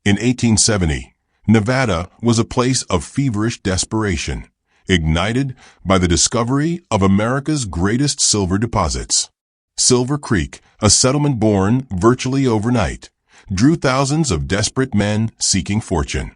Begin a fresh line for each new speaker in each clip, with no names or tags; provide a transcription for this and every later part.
In 1870, Nevada was a place of feverish desperation, ignited by the discovery of America's greatest silver deposits. Silver Creek, a settlement born virtually overnight, drew thousands of desperate men seeking fortune.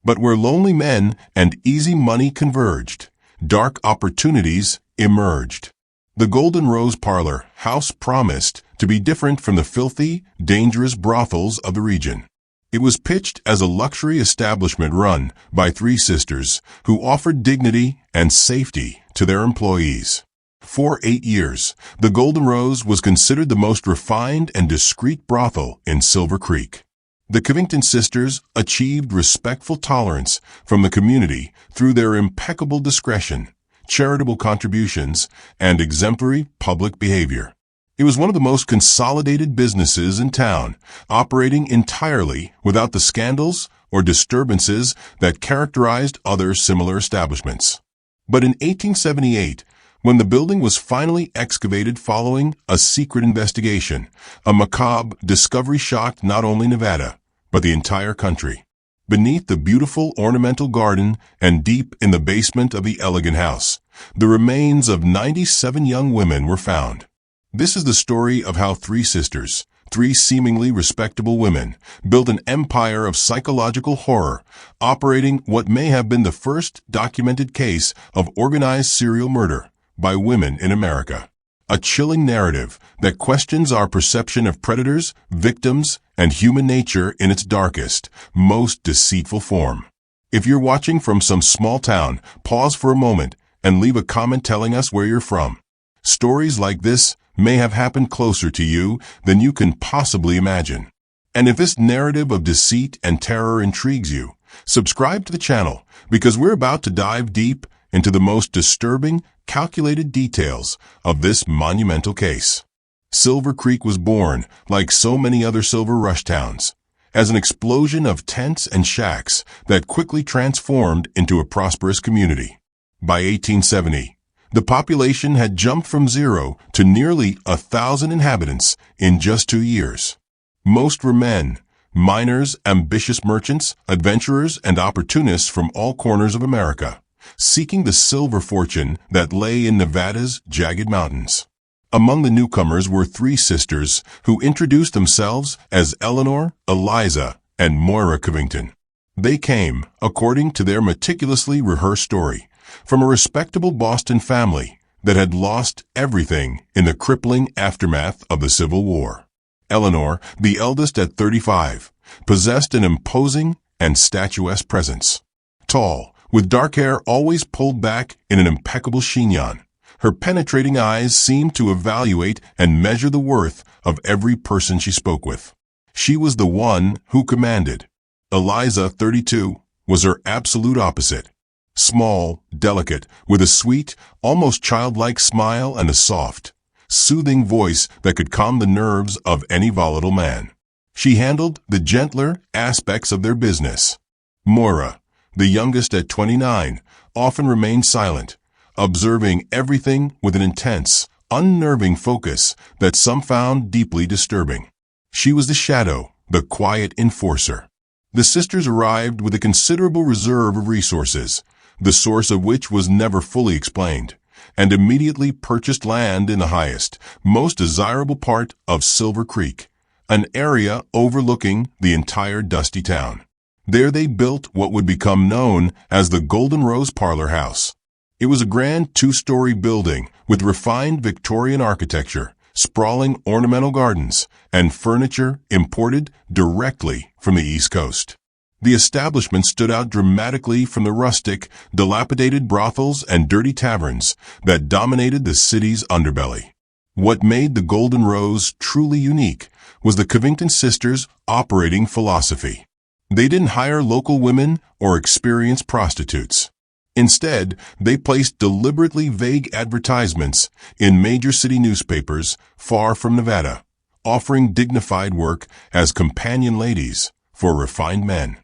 But where lonely men and easy money converged, dark opportunities emerged. The Golden Rose Parlor House promised to be different from the filthy, dangerous brothels of the region. It was pitched as a luxury establishment run by three sisters who offered dignity and safety to their employees. For 8 years, the Golden Rose was considered the most refined and discreet brothel in Silver Creek. The Covington sisters achieved respectful tolerance from the community through their impeccable discretion, charitable contributions, and exemplary public behavior. It was one of the most consolidated businesses in town, operating entirely without the scandals or disturbances that characterized other similar establishments. But in 1878, when the building was finally excavated following a secret investigation, a macabre discovery shocked not only Nevada, but the entire country. Beneath the beautiful ornamental garden and deep in the basement of the elegant house, the remains of 97 young women were found. This is the story of how three sisters, three seemingly respectable women, built an empire of psychological horror, operating what may have been the first documented case of organized serial murder by women in America. A chilling narrative that questions our perception of predators, victims, and human nature in its darkest, most deceitful form. If you're watching from some small town, pause for a moment and leave a comment telling us where you're from. Stories like this may have happened closer to you than you can possibly imagine. And if this narrative of deceit and terror intrigues you, subscribe to the channel because we're about to dive deep into the most disturbing, calculated details of this monumental case. Silver Creek was born, like so many other Silver Rush towns, as an explosion of tents and shacks that quickly transformed into a prosperous community. By 1870, the population had jumped from 0 to nearly 1,000 inhabitants in just 2 years. Most were men, miners, ambitious merchants, adventurers, and opportunists from all corners of America, seeking the silver fortune that lay in Nevada's jagged mountains. Among the newcomers were three sisters who introduced themselves as Eleanor, Eliza, and Moira Covington. They came, according to their meticulously rehearsed story, from a respectable Boston family that had lost everything in the crippling aftermath of the Civil War. Eleanor, the eldest at 35, possessed an imposing and statuesque presence. Tall, with dark hair always pulled back in an impeccable chignon, her penetrating eyes seemed to evaluate and measure the worth of every person she spoke with. She was the one who commanded. Eliza, 32, was her absolute opposite. Small, delicate, with a sweet, almost childlike smile and a soft, soothing voice that could calm the nerves of any volatile man. She handled the gentler aspects of their business. Moira, the youngest at 29, often remained silent, observing everything with an intense, unnerving focus that some found deeply disturbing. She was the shadow, the quiet enforcer. The sisters arrived with a considerable reserve of resources, the source of which was never fully explained, and immediately purchased land in the highest, most desirable part of Silver Creek, an area overlooking the entire dusty town. There they built what would become known as the Golden Rose Parlor House. It was a grand 2-story building with refined Victorian architecture, sprawling ornamental gardens, and furniture imported directly from the East Coast. The establishment stood out dramatically from the rustic, dilapidated brothels and dirty taverns that dominated the city's underbelly. What made the Golden Rose truly unique was the Covington sisters' operating philosophy. They didn't hire local women or experienced prostitutes. Instead, they placed deliberately vague advertisements in major city newspapers far from Nevada, offering dignified work as companion ladies for refined men.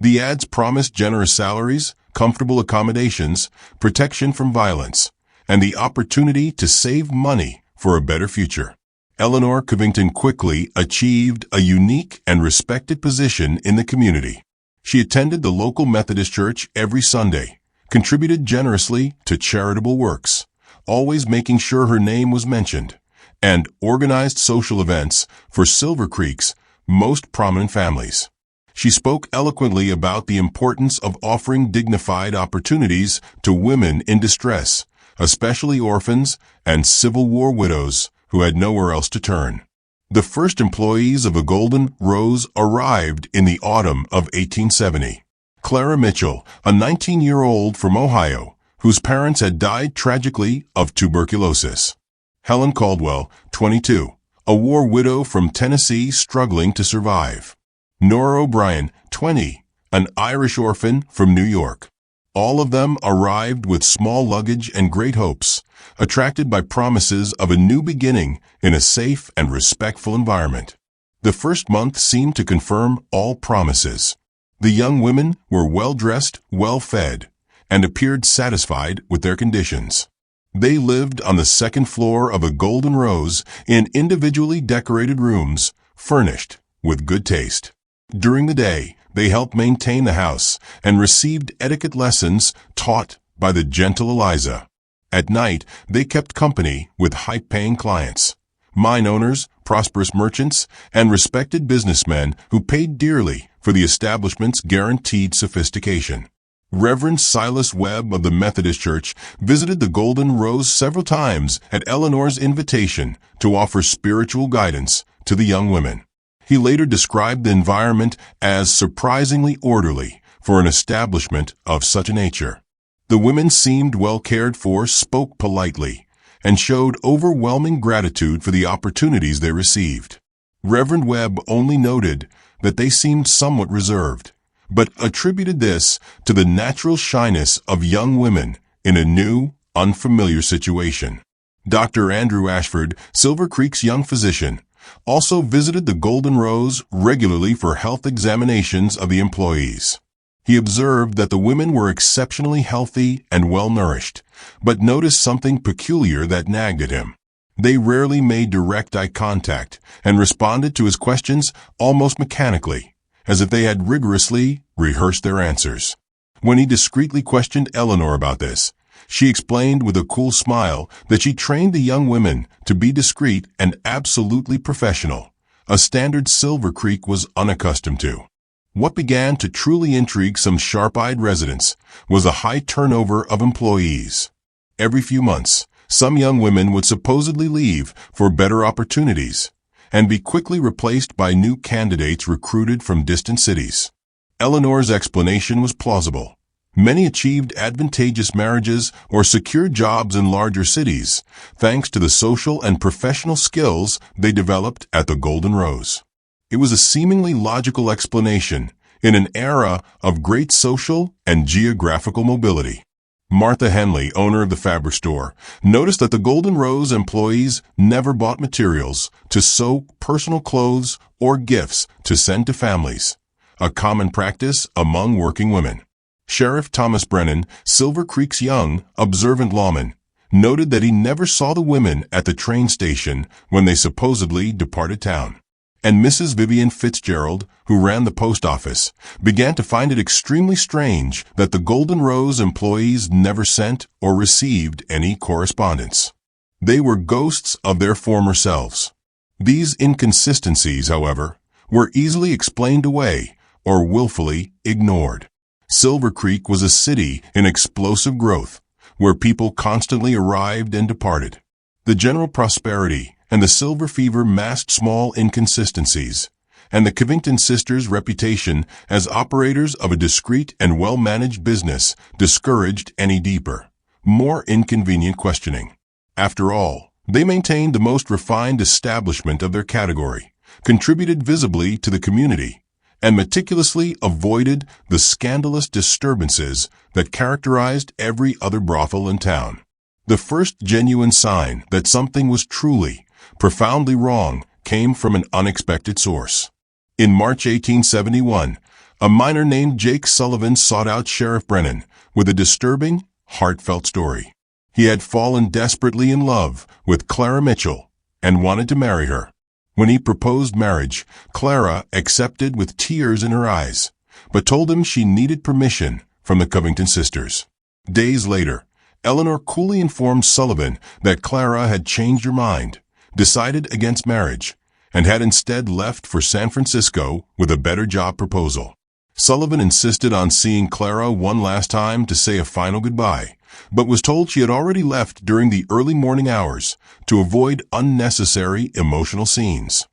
The ads promised generous salaries, comfortable accommodations, protection from violence, and the opportunity to save money for a better future. Eleanor Covington quickly achieved a unique and respected position in the community. She attended the local Methodist church every Sunday, contributed generously to charitable works, always making sure her name was mentioned, and organized social events for Silver Creek's most prominent families. She spoke eloquently about the importance of offering dignified opportunities to women in distress, especially orphans and Civil War widows who had nowhere else to turn. The first employees of the Golden Rose arrived in the autumn of 1870. Clara Mitchell, a 19-year-old from Ohio, whose parents had died tragically of tuberculosis. Helen Caldwell, 22, a war widow from Tennessee struggling to survive. Nora O'Brien, 20, an Irish orphan from New York. All of them arrived with small luggage and great hopes, attracted by promises of a new beginning in a safe and respectful environment. The first month seemed to confirm all promises. The young women were well-dressed, well-fed, and appeared satisfied with their conditions. They lived on the second floor of a Golden Rose in individually decorated rooms, furnished with good taste. During the day, they helped maintain the house and received etiquette lessons taught by the gentle Eliza. At night, they kept company with high-paying clients, mine owners, prosperous merchants, and respected businessmen who paid dearly for the establishment's guaranteed sophistication. Reverend Silas Webb of the Methodist Church visited the Golden Rose several times at Eleanor's invitation to offer spiritual guidance to the young women. He later described the environment as surprisingly orderly for an establishment of such a nature. The women seemed well cared for, spoke politely, and showed overwhelming gratitude for the opportunities they received. Reverend Webb only noted that they seemed somewhat reserved, but attributed this to the natural shyness of young women in a new, unfamiliar situation. Dr. Andrew Ashford, Silver Creek's young physician, also visited the Golden Rose regularly for health examinations of the employees. He observed that the women were exceptionally healthy and well-nourished, but noticed something peculiar that nagged at him. They rarely made direct eye contact and responded to his questions almost mechanically, as if they had rigorously rehearsed their answers. When he discreetly questioned Eleanor about this, she explained with a cool smile that she trained the young women to be discreet and absolutely professional, a standard Silver Creek was unaccustomed to. What began to truly intrigue some sharp-eyed residents was a high turnover of employees. Every few months, some young women would supposedly leave for better opportunities and be quickly replaced by new candidates recruited from distant cities. Eleanor's explanation was plausible. Many achieved advantageous marriages or secured jobs in larger cities, thanks to the social and professional skills they developed at the Golden Rose. It was a seemingly logical explanation in an era of great social and geographical mobility. Martha Henley, owner of the fabric store, noticed that the Golden Rose employees never bought materials to sew personal clothes or gifts to send to families, a common practice among working women. Sheriff Thomas Brennan, Silver Creek's young, observant lawman, noted that he never saw the women at the train station when they supposedly departed town. And Mrs. Vivian Fitzgerald, who ran the post office, began to find it extremely strange that the Golden Rose employees never sent or received any correspondence. They were ghosts of their former selves. These inconsistencies, however, were easily explained away or willfully ignored. Silver Creek was a city in explosive growth, where people constantly arrived and departed. The general prosperity and the silver fever masked small inconsistencies, and the Covington sisters' reputation as operators of a discreet and well-managed business discouraged any deeper, more inconvenient questioning. After all, they maintained the most refined establishment of their category, contributed visibly to the community, and meticulously avoided the scandalous disturbances that characterized every other brothel in town. The first genuine sign that something was truly, profoundly wrong came from an unexpected source. In March 1871, a miner named Jake Sullivan sought out Sheriff Brennan with a disturbing, heartfelt story. He had fallen desperately in love with Clara Mitchell and wanted to marry her. When he proposed marriage, Clara accepted with tears in her eyes, but told him she needed permission from the Covington sisters. Days later, Eleanor coolly informed Sullivan that Clara had changed her mind, decided against marriage, and had instead left for San Francisco with a better job proposal. Sullivan insisted on seeing Clara one last time to say a final goodbye, but was told she had already left during the early morning hours to avoid unnecessary emotional scenes.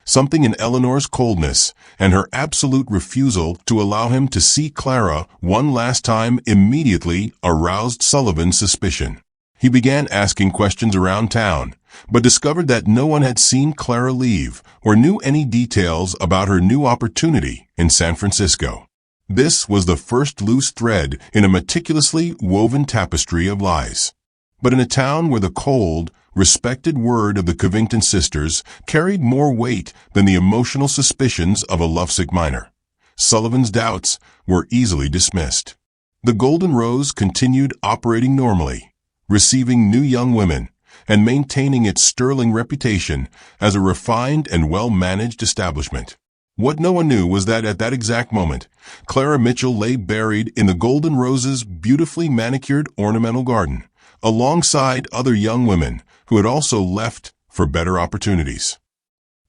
Something in Eleanor's coldness and her absolute refusal to allow him to see Clara one last time immediately aroused Sullivan's suspicion. He began asking questions around town, but discovered that no one had seen Clara leave or knew any details about her new opportunity in San Francisco. This was the first loose thread in a meticulously woven tapestry of lies. But in a town where the cold, respected word of the Covington sisters carried more weight than the emotional suspicions of a lovesick minor, Sullivan's doubts were easily dismissed. The Golden Rose continued operating normally, receiving new young women, and maintaining its sterling reputation as a refined and well-managed establishment. What no one knew was that at that exact moment, Clara Mitchell lay buried in the Golden Rose's beautifully manicured ornamental garden, alongside other young women who had also left for better opportunities.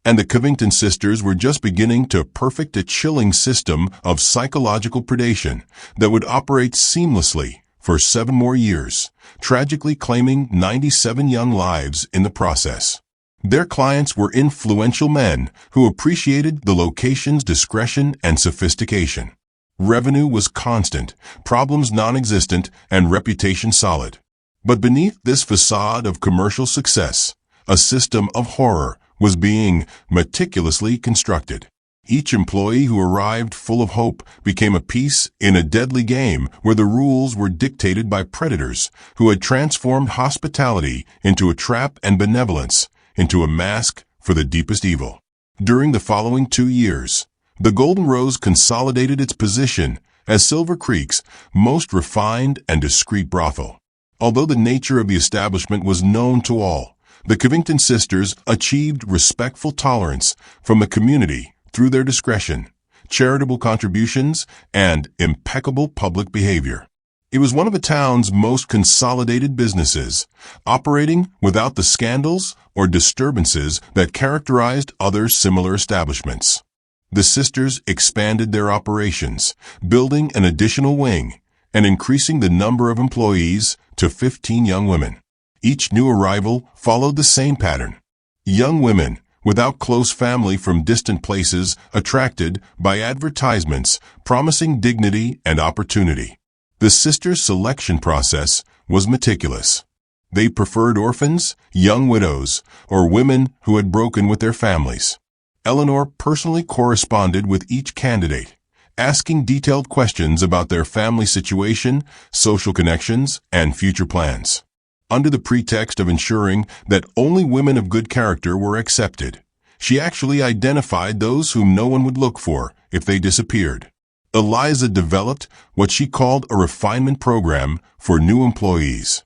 And the Covington sisters were just beginning to perfect a chilling system of psychological predation that would operate seamlessly for 7 more years, tragically claiming 97 young lives in the process. Their clients were influential men who appreciated the location's discretion and sophistication. Revenue was constant, problems non-existent, and reputation solid. But beneath this facade of commercial success, a system of horror was being meticulously constructed. Each employee who arrived full of hope became a piece in a deadly game where the rules were dictated by predators who had transformed hospitality into a trap and benevolence into a mask for the deepest evil. During the following 2 years, the Golden Rose consolidated its position as Silver Creek's most refined and discreet brothel. Although the nature of the establishment was known to all, the Covington sisters achieved respectful tolerance from the community through their discretion, charitable contributions, and impeccable public behavior. It was one of the town's most consolidated businesses, operating without the scandals or disturbances that characterized other similar establishments. The sisters expanded their operations, building an additional wing and increasing the number of employees to 15 young women. Each new arrival followed the same pattern. Young women without close family from distant places attracted by advertisements promising dignity and opportunity. The sisters' selection process was meticulous. They preferred orphans, young widows, or women who had broken with their families. Eleanor personally corresponded with each candidate, asking detailed questions about their family situation, social connections, and future plans. Under the pretext of ensuring that only women of good character were accepted, she actually identified those whom no one would look for if they disappeared. Eliza developed what she called a refinement program for new employees.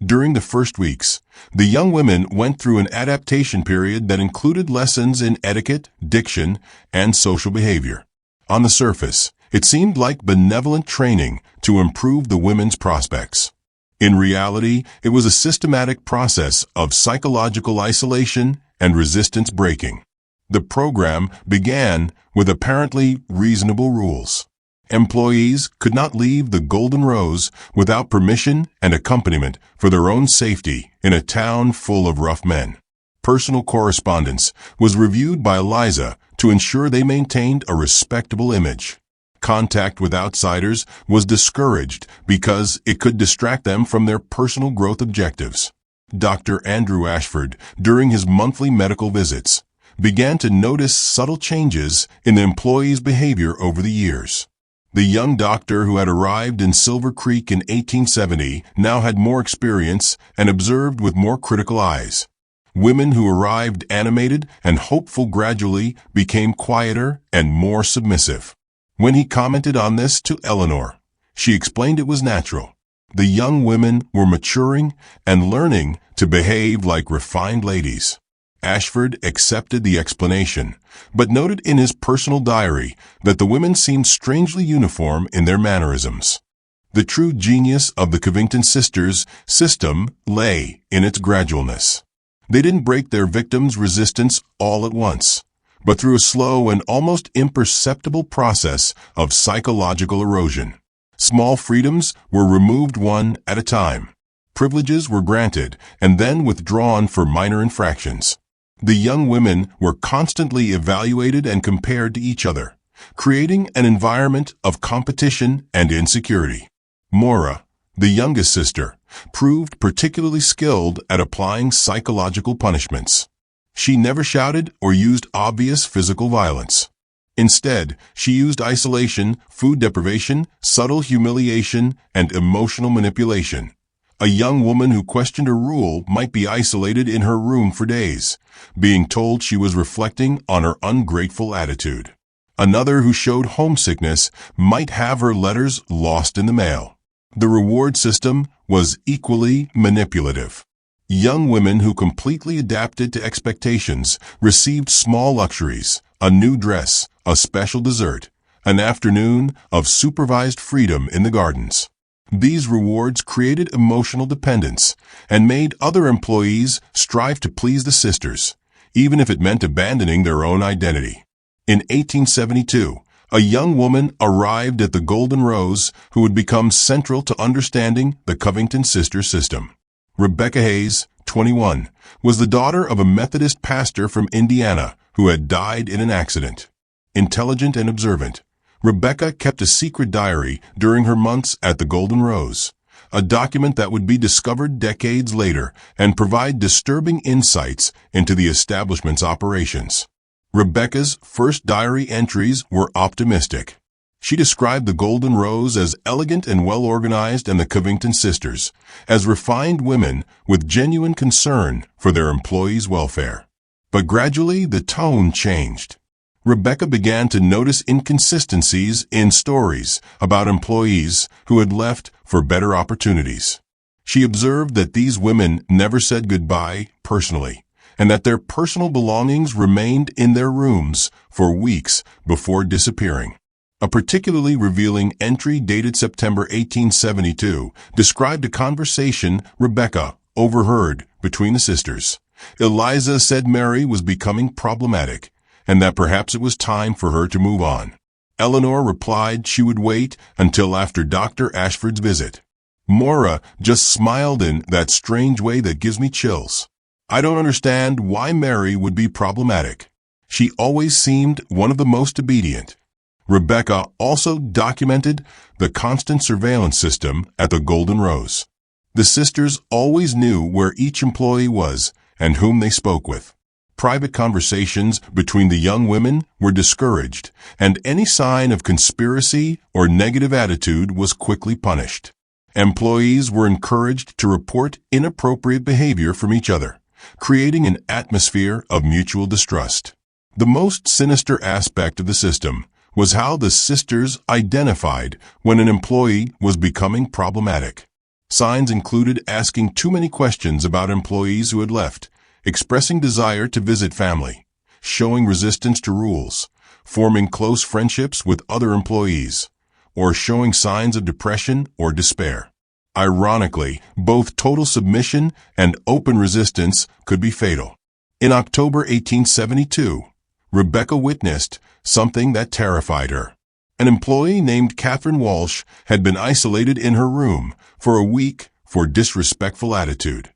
During the first weeks, the young women went through an adaptation period that included lessons in etiquette, diction, and social behavior. On the surface, it seemed like benevolent training to improve the women's prospects. In reality, it was a systematic process of psychological isolation and resistance breaking. The program began with apparently reasonable rules. Employees could not leave the Golden Rose without permission and accompaniment for their own safety in a town full of rough men. Personal correspondence was reviewed by Eliza to ensure they maintained a respectable image. Contact with outsiders was discouraged because it could distract them from their personal growth objectives. Dr. Andrew Ashford, during his monthly medical visits, began to notice subtle changes in the employees' behavior over the years. The young doctor who had arrived in Silver Creek in 1870 now had more experience and observed with more critical eyes. Women who arrived animated and hopeful gradually became quieter and more submissive. When he commented on this to Eleanor, she explained it was natural. The young women were maturing and learning to behave like refined ladies. Ashford accepted the explanation, but noted in his personal diary that the women seemed strangely uniform in their mannerisms. The true genius of the Covington sisters' system lay in its gradualness. They didn't break their victims' resistance all at once, but through a slow and almost imperceptible process of psychological erosion. Small freedoms were removed one at a time. Privileges were granted and then withdrawn for minor infractions. The young women were constantly evaluated and compared to each other, creating an environment of competition and insecurity. Maura, the youngest sister, proved particularly skilled at applying psychological punishments. She never shouted or used obvious physical violence. Instead, she used isolation, food deprivation, subtle humiliation, and emotional manipulation. A young woman who questioned a rule might be isolated in her room for days, being told she was reflecting on her ungrateful attitude. Another who showed homesickness might have her letters lost in the mail. The reward system was equally manipulative. Young women who completely adapted to expectations received small luxuries, a new dress, a special dessert, an afternoon of supervised freedom in the gardens. These rewards created emotional dependence and made other employees strive to please the sisters, even if it meant abandoning their own identity. In 1872, a young woman arrived at the Golden Rose who would become central to understanding the Covington sister system. Rebecca Hayes, 21, was the daughter of a Methodist pastor from Indiana who had died in an accident. Intelligent and observant, Rebecca kept a secret diary during her months at the Golden Rose, a document that would be discovered decades later and provide disturbing insights into the establishment's operations. Rebecca's first diary entries were optimistic. She described the Golden Rose as elegant and well-organized and the Covington sisters as refined women with genuine concern for their employees' welfare. But gradually the tone changed. Rebecca began to notice inconsistencies in stories about employees who had left for better opportunities. She observed that these women never said goodbye personally, and that their personal belongings remained in their rooms for weeks before disappearing. A particularly revealing entry dated September 1872 described a conversation Rebecca overheard between the sisters. Eliza said Mary was becoming problematic, and that perhaps it was time for her to move on. Eleanor replied she would wait until after Dr. Ashford's visit. Maura just smiled in that strange way that gives me chills. I don't understand why Mary would be problematic. She always seemed one of the most obedient. Rebecca also documented the constant surveillance system at the Golden Rose. The sisters always knew where each employee was and whom they spoke with. Private conversations between the young women were discouraged, and any sign of conspiracy or negative attitude was quickly punished. Employees were encouraged to report inappropriate behavior from each other, creating an atmosphere of mutual distrust. The most sinister aspect of the system was how the sisters identified when an employee was becoming problematic. Signs included asking too many questions about employees who had left, expressing desire to visit family, showing resistance to rules, forming close friendships with other employees, or showing signs of depression or despair. Ironically, both total submission and open resistance could be fatal. In October 1872, Rebecca witnessed something that terrified her. An employee named Catherine Walsh had been isolated in her room for a week for disrespectful attitude.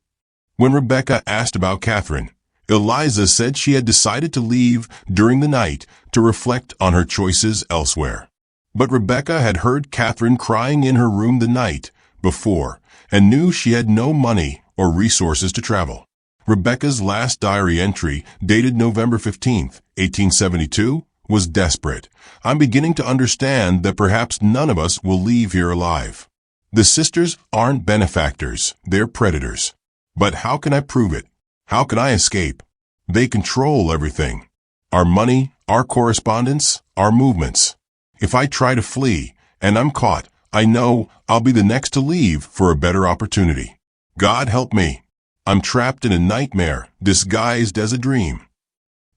When Rebecca asked about Catherine, Eliza said she had decided to leave during the night to reflect on her choices elsewhere. But Rebecca had heard Catherine crying in her room the night before and knew she had no money or resources to travel. Rebecca's last diary entry, dated November 15, 1872, was desperate. I'm beginning to understand that perhaps none of us will leave here alive. The sisters aren't benefactors, they're predators. But how can I prove it? How can I escape? They control everything. Our money, our correspondence, our movements. If I try to flee and I'm caught, I know I'll be the next to leave for a better opportunity. God help me. I'm trapped in a nightmare, disguised as a dream.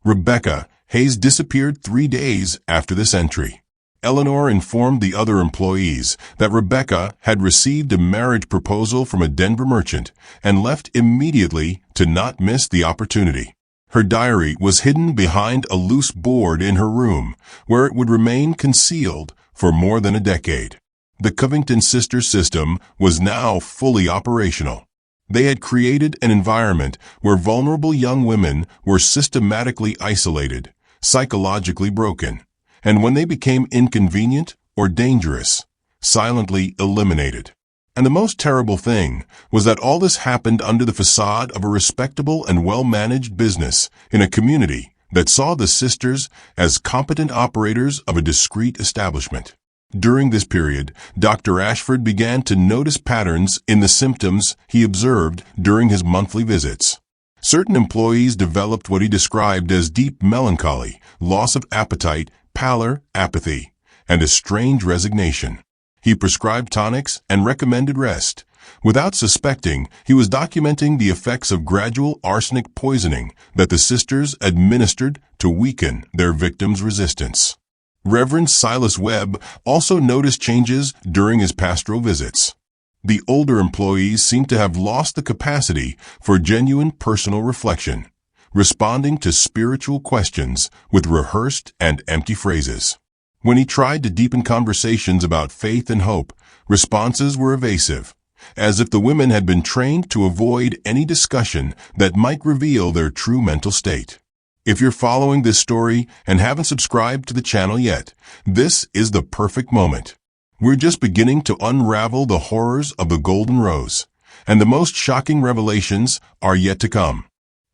Rebecca Hayes disappeared 3 days after this entry. Eleanor informed the other employees that Rebecca had received a marriage proposal from a Denver merchant and left immediately to not miss the opportunity. Her diary was hidden behind a loose board in her room, where it would remain concealed for more than a decade. The Covington sisters system was now fully operational. They had created an environment where vulnerable young women were systematically isolated, psychologically broken, and when they became inconvenient or dangerous, silently eliminated. And the most terrible thing was that all this happened under the facade of a respectable and well-managed business in a community that saw the sisters as competent operators of a discreet establishment. During this period, Dr. Ashford began to notice patterns in the symptoms he observed during his monthly visits. Certain employees developed what he described as deep melancholy, loss of appetite, pallor, apathy, and a strange resignation. He prescribed tonics and recommended rest. Without suspecting, he was documenting the effects of gradual arsenic poisoning that the sisters administered to weaken their victims' resistance. Reverend Silas Webb also noticed changes during his pastoral visits. The older employees seemed to have lost the capacity for genuine personal reflection, responding to spiritual questions with rehearsed and empty phrases. When he tried to deepen conversations about faith and hope, responses were evasive, as if the women had been trained to avoid any discussion that might reveal their true mental state. If you're following this story and haven't subscribed to the channel yet, this is the perfect moment. We're just beginning to unravel the horrors of the Golden Rose, and the most shocking revelations are yet to come.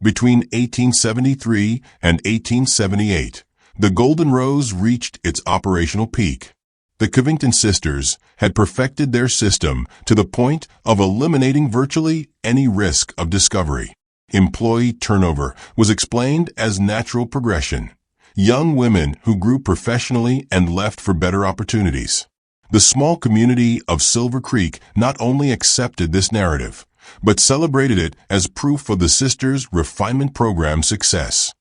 Between 1873 and 1878, the Golden Rose reached its operational peak. The Covington sisters had perfected their system to the point of eliminating virtually any risk of discovery. Employee turnover was explained as natural progression. Young women who grew professionally and left for better opportunities. The small community of Silver Creek not only accepted this narrative, but celebrated it as proof of the sisters' refinement program's success.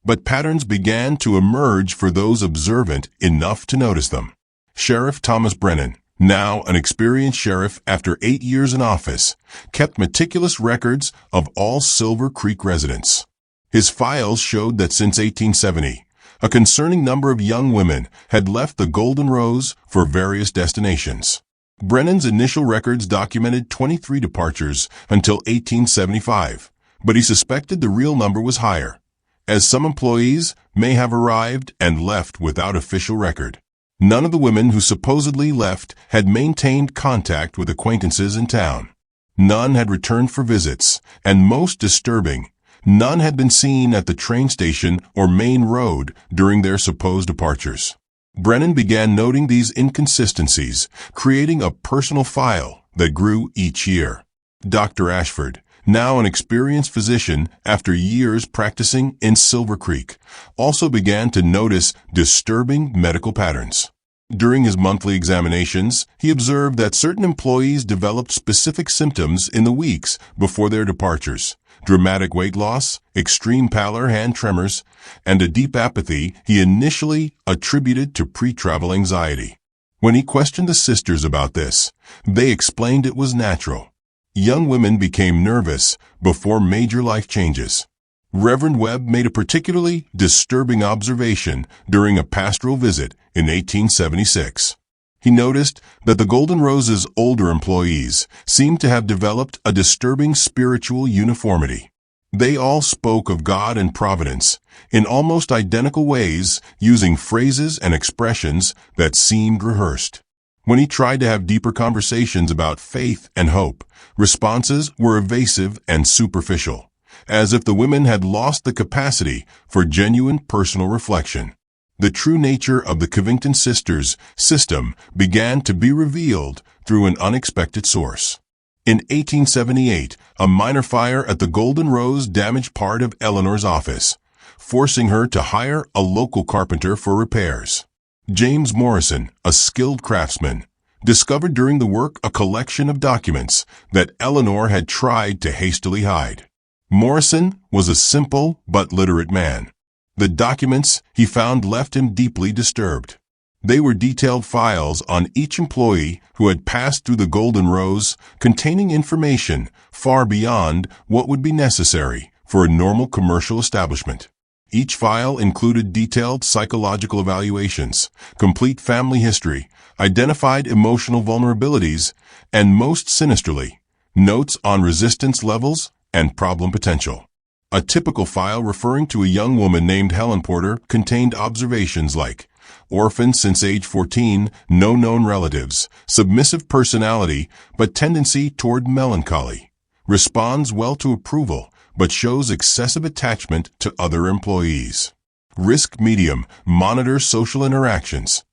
But patterns began to emerge for those observant enough to notice them. Sheriff Thomas Brennan, now an experienced sheriff after 8 years in office, kept meticulous records of all Silver Creek residents. His files showed that since 1870, a concerning number of young women had left the Golden Rose for various destinations. Brennan's initial records documented 23 departures until 1875, but he suspected the real number was higher, as some employees may have arrived and left without official record. None of the women who supposedly left had maintained contact with acquaintances in town. None had returned for visits, and most disturbing, none had been seen at the train station or main road during their supposed departures. Brennan began noting these inconsistencies, creating a personal file that grew each year. Dr. Ashford, now an experienced physician after years practicing in Silver Creek, also began to notice disturbing medical patterns. During his monthly examinations, he observed that certain employees developed specific symptoms in the weeks before their departures: dramatic weight loss, extreme pallor, hand tremors, and a deep apathy he initially attributed to pre-travel anxiety. When he questioned the sisters about this, they explained it was natural. Young women became nervous before major life changes. Reverend Webb made a particularly disturbing observation during a pastoral visit in 1876. He noticed that the Golden Rose's older employees seemed to have developed a disturbing spiritual uniformity. They all spoke of God and providence in almost identical ways, using phrases and expressions that seemed rehearsed. When he tried to have deeper conversations about faith and hope, responses were evasive and superficial, as if the women had lost the capacity for genuine personal reflection. The true nature of the Covington sisters' system began to be revealed through an unexpected source. In 1878, a minor fire at the Golden Rose damaged part of Eleanor's office, forcing her to hire a local carpenter for repairs. James Morrison, a skilled craftsman, discovered during the work a collection of documents that Eleanor had tried to hastily hide. Morrison was a simple but literate man. The documents he found left him deeply disturbed. They were detailed files on each employee who had passed through the Golden Rose, containing information far beyond what would be necessary for a normal commercial establishment. Each file included detailed psychological evaluations, complete family history, identified emotional vulnerabilities, and most sinisterly, notes on resistance levels and problem potential. A typical file referring to a young woman named Helen Porter contained observations like orphan since age 14, no known relatives, submissive personality but tendency toward melancholy, responds well to approval but shows excessive attachment to other employees. Risk medium, monitors social interactions.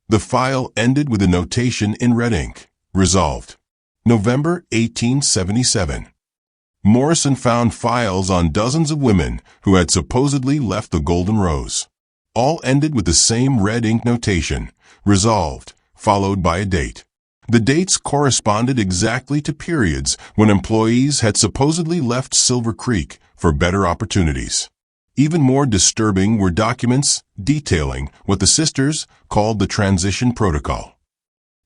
The file ended with a notation in red ink, resolved. November 1877. Morrison found files on dozens of women who had supposedly left the Golden Rose. All ended with the same red ink notation, resolved, followed by a date. The dates corresponded exactly to periods when employees had supposedly left Silver Creek for better opportunities. Even more disturbing were documents detailing what the sisters called the transition protocol.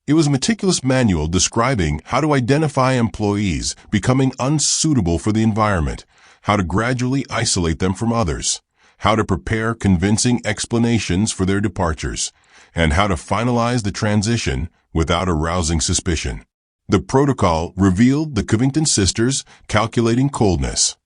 It was a meticulous manual describing how to identify employees becoming unsuitable for the environment, how to gradually isolate them from others, how to prepare convincing explanations for their departures, and how to finalize the transition without arousing suspicion. The protocol revealed the Covington sisters' calculating coldness.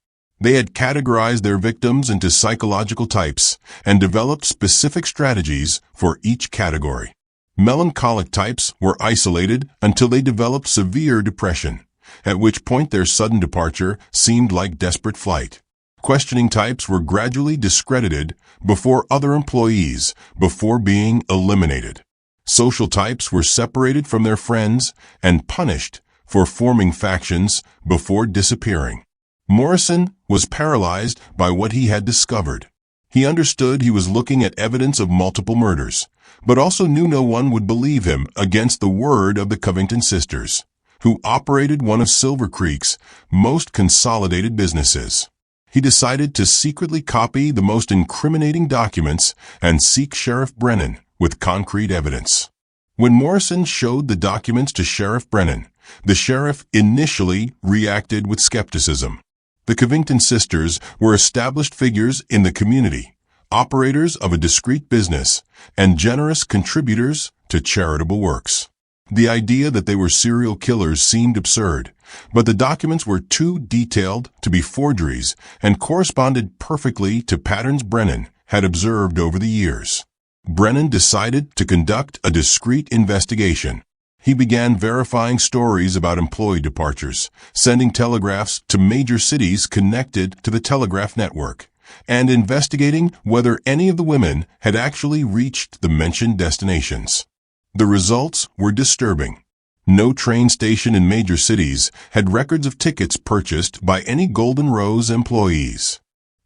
They had categorized their victims into psychological types and developed specific strategies for each category. Melancholic types were isolated until they developed severe depression, at which point their sudden departure seemed like desperate flight. Questioning types were gradually discredited before other employees before being eliminated. Social types were separated from their friends and punished for forming factions before disappearing. Morrison was paralyzed by what he had discovered. He understood he was looking at evidence of multiple murders, but also knew no one would believe him against the word of the Covington sisters, who operated one of Silver Creek's most consolidated businesses. He decided to secretly copy the most incriminating documents and seek Sheriff Brennan with concrete evidence. When Morrison showed the documents to Sheriff Brennan, the sheriff initially reacted with skepticism. The Covington sisters were established figures in the community, operators of a discreet business, and generous contributors to charitable works. The idea that they were serial killers seemed absurd, but the documents were too detailed to be forgeries and corresponded perfectly to patterns Brennan had observed over the years. Brennan decided to conduct a discreet investigation. He began verifying stories about employee departures, sending telegraphs to major cities connected to the telegraph network, and investigating whether any of the women had actually reached the mentioned destinations. The results were disturbing. No train station in major cities had records of tickets purchased by any Golden Rose employees.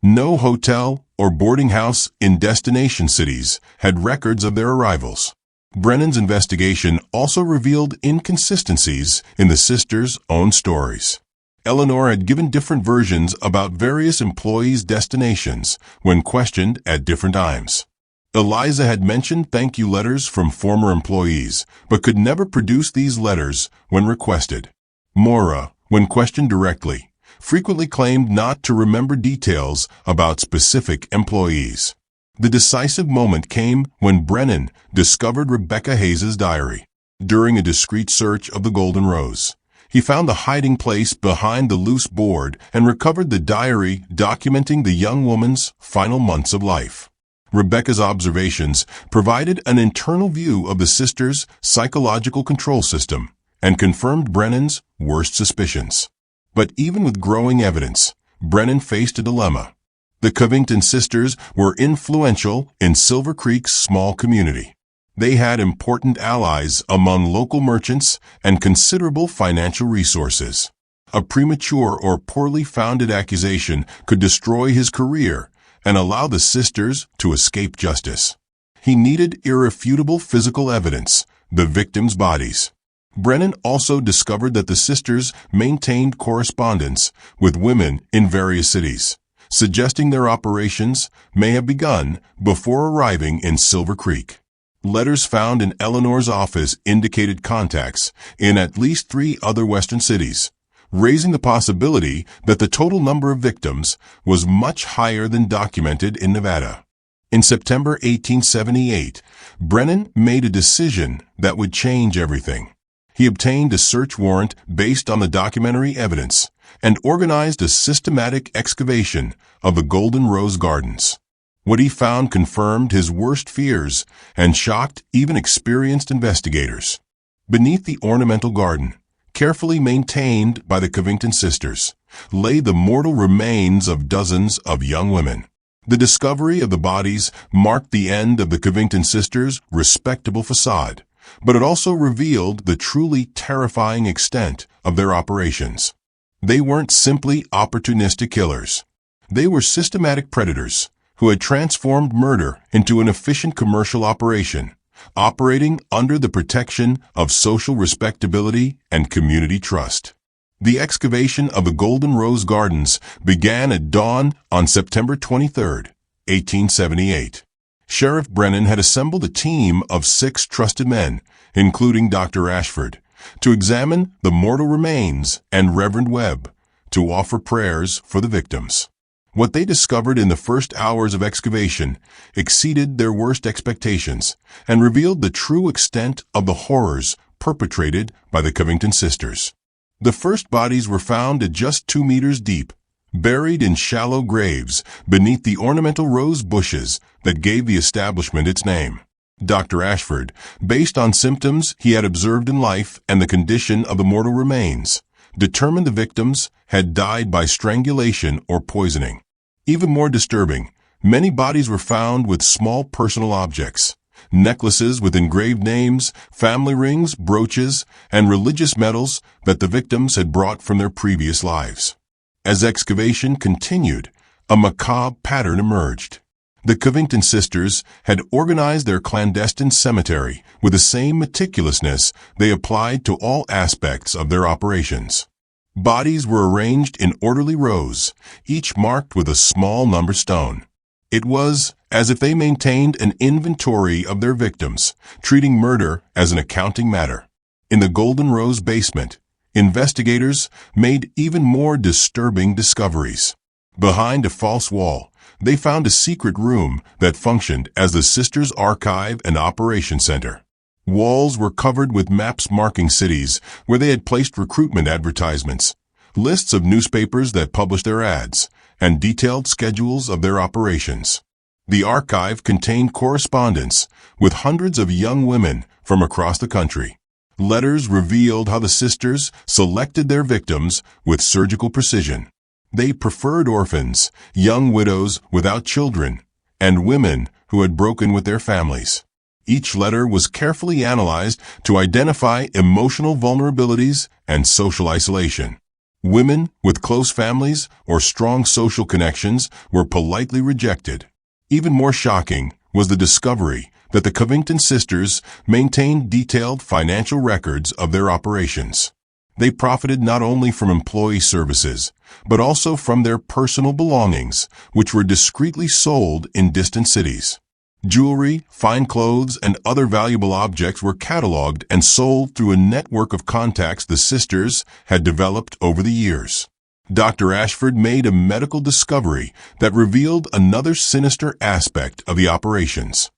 No hotel or boarding house in destination cities had records of their arrivals. Brennan's investigation also revealed inconsistencies in the sisters' own stories. Eleanor had given different versions about various employees' destinations when questioned at different times. Eliza had mentioned thank you letters from former employees, but could never produce these letters when requested. Maura, when questioned directly, frequently claimed not to remember details about specific employees. The decisive moment came when Brennan discovered Rebecca Hayes's diary. During a discreet search of the Golden Rose, he found the hiding place behind the loose board and recovered the diary documenting the young woman's final months of life. Rebecca's observations provided an internal view of the sisters' psychological control system and confirmed Brennan's worst suspicions. But even with growing evidence, Brennan faced a dilemma. The Covington sisters were influential in Silver Creek's small community. They had important allies among local merchants and considerable financial resources. A premature or poorly founded accusation could destroy his career and allow the sisters to escape justice. He needed irrefutable physical evidence, the victims' bodies. Brennan also discovered that the sisters maintained correspondence with women in various cities, suggesting their operations may have begun before arriving in Silver Creek. Letters found in Eleanor's office indicated contacts in at least 3 other western cities, raising the possibility that the total number of victims was much higher than documented in Nevada. In September 1878, Brennan made a decision that would change everything. He obtained a search warrant based on the documentary evidence and organized a systematic excavation of the Golden Rose Gardens. What he found confirmed his worst fears and shocked even experienced investigators. Beneath the ornamental garden, carefully maintained by the Covington sisters, lay the mortal remains of dozens of young women. The discovery of the bodies marked the end of the Covington sisters' respectable facade, but it also revealed the truly terrifying extent of their operations. They weren't simply opportunistic killers. They were systematic predators who had transformed murder into an efficient commercial operation, operating under the protection of social respectability and community trust. The excavation of the Golden Rose Gardens began at dawn on September 23, 1878. Sheriff Brennan had assembled a team of 6 trusted men, including Dr. Ashford, to examine the mortal remains and Reverend Webb to offer prayers for the victims. What they discovered in the first hours of excavation exceeded their worst expectations and revealed the true extent of the horrors perpetrated by the Covington sisters. The first bodies were found at just 2 meters deep, buried in shallow graves beneath the ornamental rose bushes that gave the establishment its name. Dr. Ashford, based on symptoms he had observed in life and the condition of the mortal remains, determined the victims had died by strangulation or poisoning. Even more disturbing, many bodies were found with small personal objects, necklaces with engraved names, family rings, brooches, and religious medals that the victims had brought from their previous lives. As excavation continued, a macabre pattern emerged. The Covington sisters had organized their clandestine cemetery with the same meticulousness they applied to all aspects of their operations. Bodies were arranged in orderly rows, each marked with a small number stone. It was as if they maintained an inventory of their victims, treating murder as an accounting matter. In the Golden Rose basement, investigators made even more disturbing discoveries. Behind a false wall, they found a secret room that functioned as the sisters' archive and operation center. Walls were covered with maps marking cities where they had placed recruitment advertisements, lists of newspapers that published their ads, and detailed schedules of their operations. The archive contained correspondence with hundreds of young women from across the country. Letters revealed how the sisters selected their victims with surgical precision. They preferred orphans, young widows without children, and women who had broken with their families. Each letter was carefully analyzed to identify emotional vulnerabilities and social isolation. Women with close families or strong social connections were politely rejected. Even more shocking was the discovery that the Covington sisters maintained detailed financial records of their operations. They profited not only from employee services, but also from their personal belongings, which were discreetly sold in distant cities. Jewelry, fine clothes, and other valuable objects were cataloged and sold through a network of contacts the sisters had developed over the years. Dr. Ashford made a medical discovery that revealed another sinister aspect of the operations.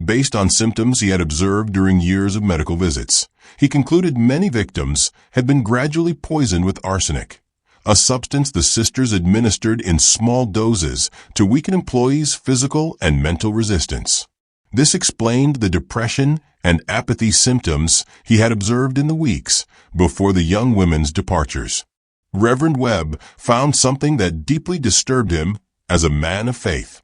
Based on symptoms he had observed during years of medical visits, he concluded many victims had been gradually poisoned with arsenic, a substance the sisters administered in small doses to weaken employees' physical and mental resistance. This explained the depression and apathy symptoms he had observed in the weeks before the young women's departures. Reverend Webb found something that deeply disturbed him as a man of faith.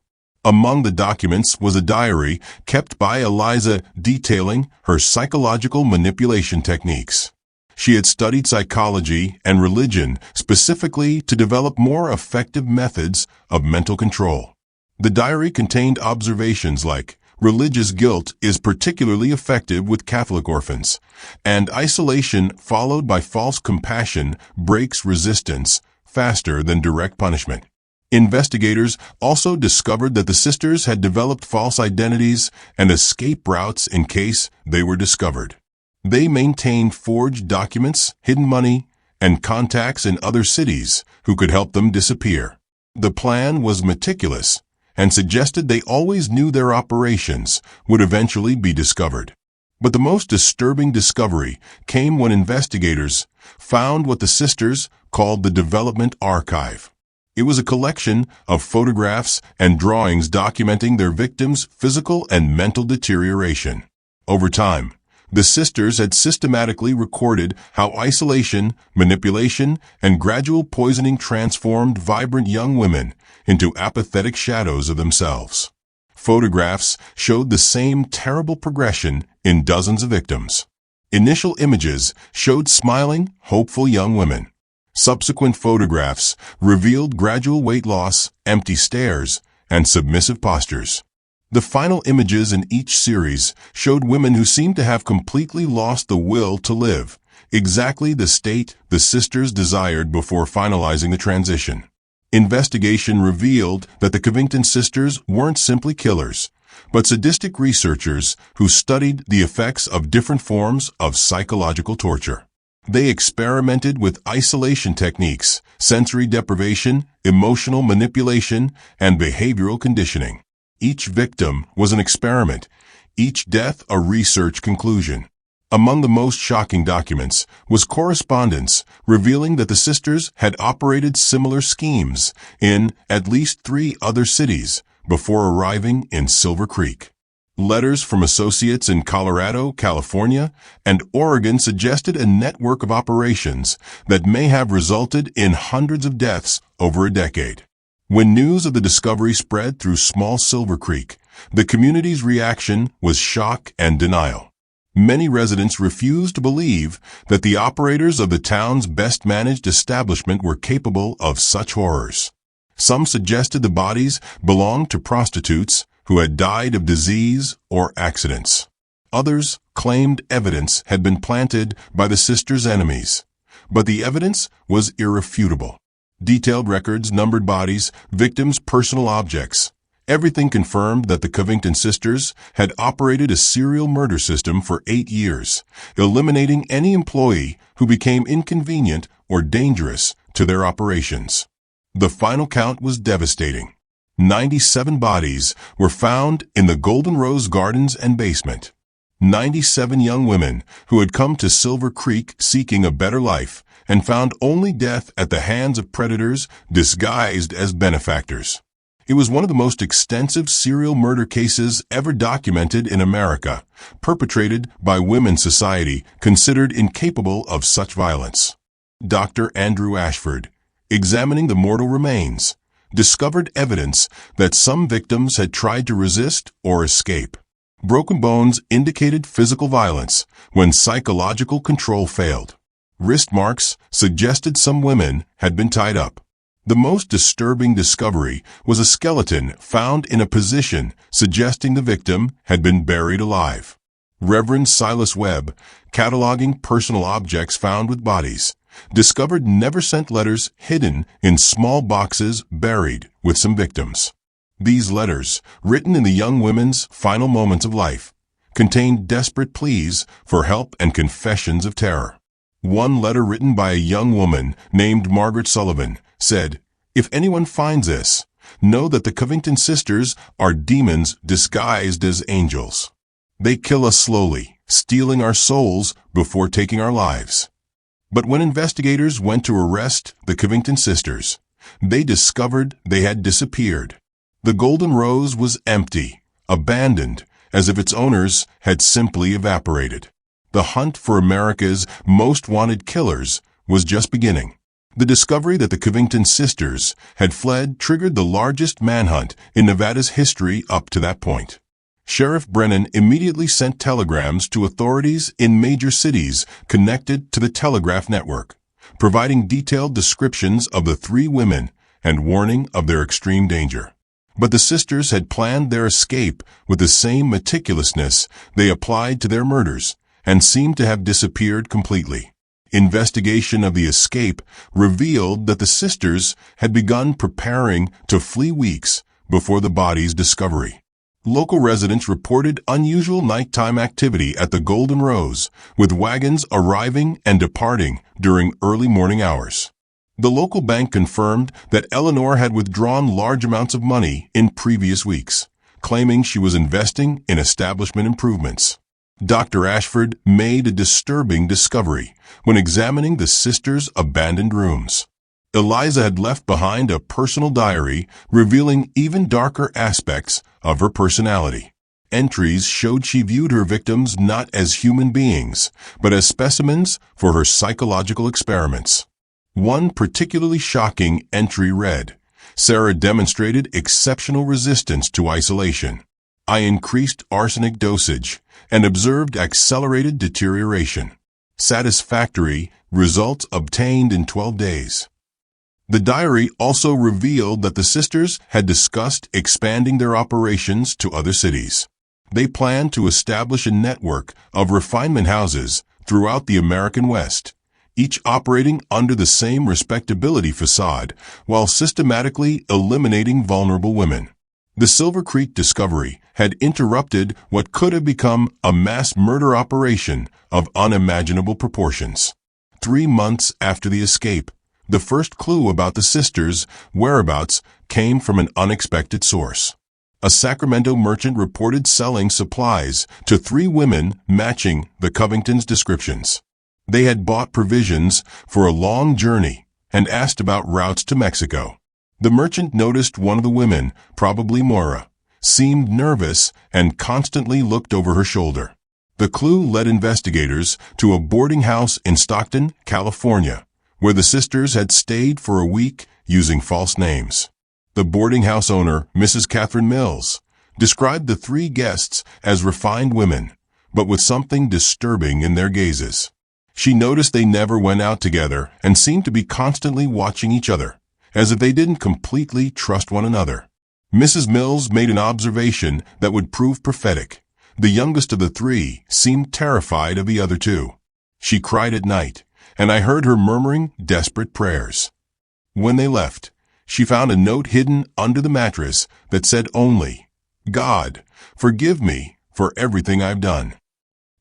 Among the documents was a diary kept by Eliza detailing her psychological manipulation techniques. She had studied psychology and religion specifically to develop more effective methods of mental control. The diary contained observations like, Religious guilt is particularly effective with Catholic orphans, and isolation followed by false compassion breaks resistance faster than direct punishment. Investigators also discovered that the sisters had developed false identities and escape routes in case they were discovered. They maintained forged documents, hidden money, and contacts in other cities who could help them disappear. The plan was meticulous and suggested they always knew their operations would eventually be discovered. But the most disturbing discovery came when investigators found what the sisters called the Development Archive. It was a collection of photographs and drawings documenting their victims' physical and mental deterioration. Over time, the sisters had systematically recorded how isolation, manipulation, and gradual poisoning transformed vibrant young women into apathetic shadows of themselves. Photographs showed the same terrible progression in dozens of victims. Initial images showed smiling, hopeful young women. Subsequent photographs revealed gradual weight loss, empty stares, and submissive postures. The final images in each series showed women who seemed to have completely lost the will to live, exactly the state the sisters desired before finalizing the transition. Investigation revealed that the Covington sisters weren't simply killers, but sadistic researchers who studied the effects of different forms of psychological torture. They experimented with isolation techniques, sensory deprivation, emotional manipulation, and behavioral conditioning. Each victim was an experiment, each death a research conclusion. Among the most shocking documents was correspondence revealing that the sisters had operated similar schemes in at least 3 other cities before arriving in Silver Creek. Letters from associates in Colorado, California, and Oregon suggested a network of operations that may have resulted in hundreds of deaths over a decade. When news of the discovery spread through small Silver Creek, the community's reaction was shock and denial. Many residents refused to believe that the operators of the town's best-managed establishment were capable of such horrors. Some suggested the bodies belonged to prostitutes who had died of disease or accidents. Others claimed evidence had been planted by the sisters' enemies, but the evidence was irrefutable. Detailed records, numbered bodies, victims' personal objects. Everything confirmed that the Covington sisters had operated a serial murder system for 8 years, eliminating any employee who became inconvenient or dangerous to their operations. The final count was devastating. 97 bodies were found in the Golden Rose Gardens and basement. 97 young women who had come to Silver Creek seeking a better life and found only death at the hands of predators disguised as benefactors. It was one of the most extensive serial murder cases ever documented in America, perpetrated by women's society considered incapable of such violence. Dr. Andrew Ashford, examining the mortal remains, discovered evidence that some victims had tried to resist or escape. Broken bones indicated physical violence when psychological control failed. Wrist marks suggested some women had been tied up. The most disturbing discovery was a skeleton found in a position suggesting the victim had been buried alive. Reverend Silas Webb, cataloging personal objects found with bodies, discovered never-sent letters hidden in small boxes buried with some victims. These letters, written in the young women's final moments of life, contained desperate pleas for help and confessions of terror. One letter written by a young woman named Margaret Sullivan said, "If anyone finds this, know that the Covington sisters are demons disguised as angels. They kill us slowly, stealing our souls before taking our lives." But when investigators went to arrest the Covington sisters, they discovered they had disappeared. The Golden Rose was empty, abandoned, as if its owners had simply evaporated. The hunt for America's most wanted killers was just beginning. The discovery that the Covington sisters had fled triggered the largest manhunt in Nevada's history up to that point. Sheriff Brennan immediately sent telegrams to authorities in major cities connected to the telegraph network, providing detailed descriptions of the 3 women and warning of their extreme danger. But the sisters had planned their escape with the same meticulousness they applied to their murders, and seemed to have disappeared completely. Investigation of the escape revealed that the sisters had begun preparing to flee weeks before the body's discovery. Local residents reported unusual nighttime activity at the Golden Rose, with wagons arriving and departing during early morning hours. The local bank confirmed that Eleanor had withdrawn large amounts of money in previous weeks, claiming she was investing in establishment improvements. Dr. Ashford made a disturbing discovery when examining the sisters' abandoned rooms. Eliza had left behind a personal diary revealing even darker aspects of her personality. Entries showed she viewed her victims not as human beings, but as specimens for her psychological experiments. One particularly shocking entry read, "Sarah demonstrated exceptional resistance to isolation. I increased arsenic dosage and observed accelerated deterioration. Satisfactory results obtained in 12 days." The diary also revealed that the sisters had discussed expanding their operations to other cities. They planned to establish a network of refinement houses throughout the American West, each operating under the same respectability facade while systematically eliminating vulnerable women. The Silver Creek discovery had interrupted what could have become a mass murder operation of unimaginable proportions. 3 months after the escape, the first clue about the sisters' whereabouts came from an unexpected source. A Sacramento merchant reported selling supplies to 3 women matching the Covingtons' descriptions. They had bought provisions for a long journey and asked about routes to Mexico. The merchant noticed one of the women, probably Maura, seemed nervous and constantly looked over her shoulder. The clue led investigators to a boarding house in Stockton, California, where the sisters had stayed for a week using false names. The boarding house owner, Mrs. Catherine Mills, described the 3 guests as refined women, but with something disturbing in their gazes. She noticed they never went out together and seemed to be constantly watching each other, as if they didn't completely trust one another. Mrs. Mills made an observation that would prove prophetic. The youngest of the 3 seemed terrified of the other 2. She cried at night, and I heard her murmuring desperate prayers. When they left, she found a note hidden under the mattress that said only, "God, forgive me for everything I've done."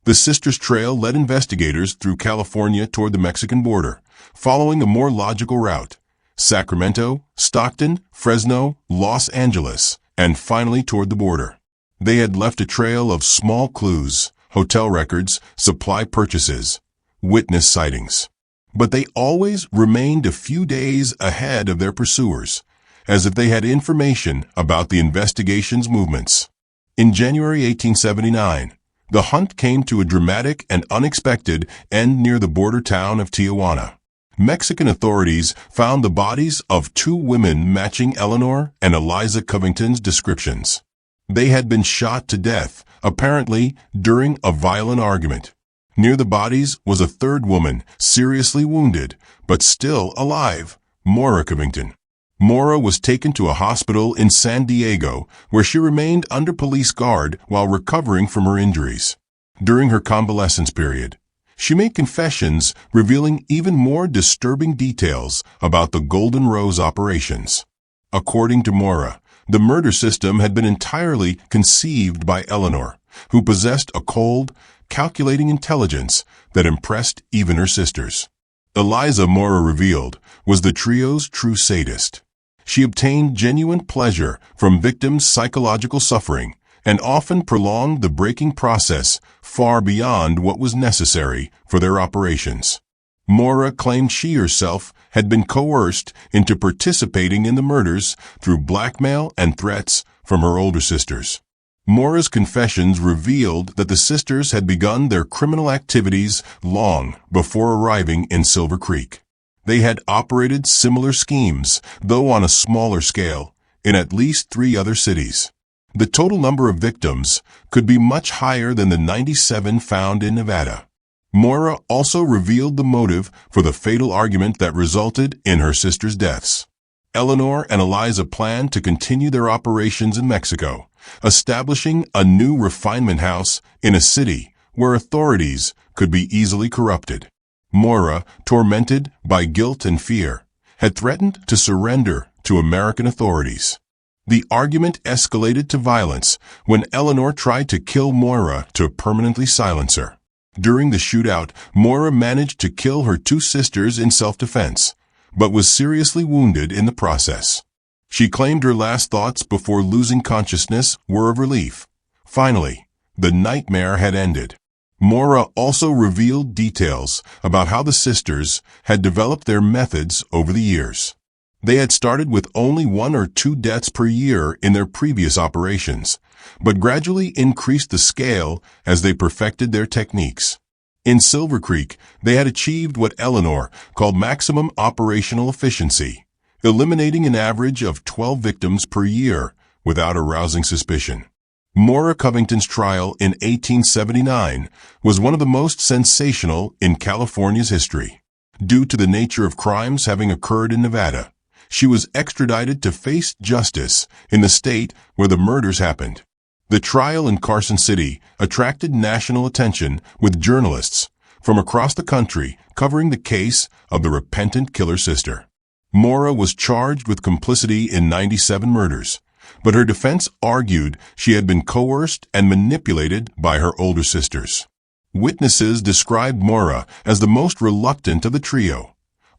The sisters' trail led investigators through California toward the Mexican border, following a more logical route: Sacramento, Stockton, Fresno, Los Angeles, and finally toward the border. They had left a trail of small clues, hotel records, supply purchases, witness sightings. But they always remained a few days ahead of their pursuers, as if they had information about the investigation's movements. In January 1879, the hunt came to a dramatic and unexpected end near the border town of Tijuana. Mexican authorities found the bodies of 2 women matching Eleanor and Eliza Covington's descriptions. They had been shot to death, apparently during a violent argument. Near the bodies was a 3rd woman, seriously wounded, but still alive, Maura Covington. Maura was taken to a hospital in San Diego, where she remained under police guard while recovering from her injuries. During her convalescence period, she made confessions revealing even more disturbing details about the Golden Rose operations. According to Maura, the murder system had been entirely conceived by Eleanor, who possessed a cold, calculating intelligence that impressed even her sisters. Eliza, Maura revealed, was the trio's true sadist. She obtained genuine pleasure from victims' psychological suffering and often prolonged the breaking process far beyond what was necessary for their operations. Maura claimed she herself had been coerced into participating in the murders through blackmail and threats from her older sisters. Maura's confessions revealed that the sisters had begun their criminal activities long before arriving in Silver Creek. They had operated similar schemes, though on a smaller scale, in at least 3 other cities. The total number of victims could be much higher than the 97 found in Nevada. Maura also revealed the motive for the fatal argument that resulted in her sisters' deaths. Eleanor and Eliza planned to continue their operations in Mexico, establishing a new refinement house in a city where authorities could be easily corrupted. Moira, tormented by guilt and fear, had threatened to surrender to American authorities. The argument escalated to violence when Eleanor tried to kill Moira to permanently silence her. During the shootout, Moira managed to kill her two sisters in self-defense, but was seriously wounded in the process. She claimed her last thoughts before losing consciousness were of relief. Finally, the nightmare had ended. Moira also revealed details about how the sisters had developed their methods over the years. They had started with only 1 or 2 deaths per year in their previous operations, but gradually increased the scale as they perfected their techniques. In Silver Creek, they had achieved what Eleanor called maximum operational efficiency, eliminating an average of 12 victims per year without arousing suspicion. Moira Covington's trial in 1879 was one of the most sensational in California's history. Due to the nature of crimes having occurred in Nevada, she was extradited to face justice in the state where the murders happened. The trial in Carson City attracted national attention with journalists from across the country covering the case of the repentant killer sister. Moira was charged with complicity in 97 murders, but her defense argued she had been coerced and manipulated by her older sisters. Witnesses described Moira as the most reluctant of the trio,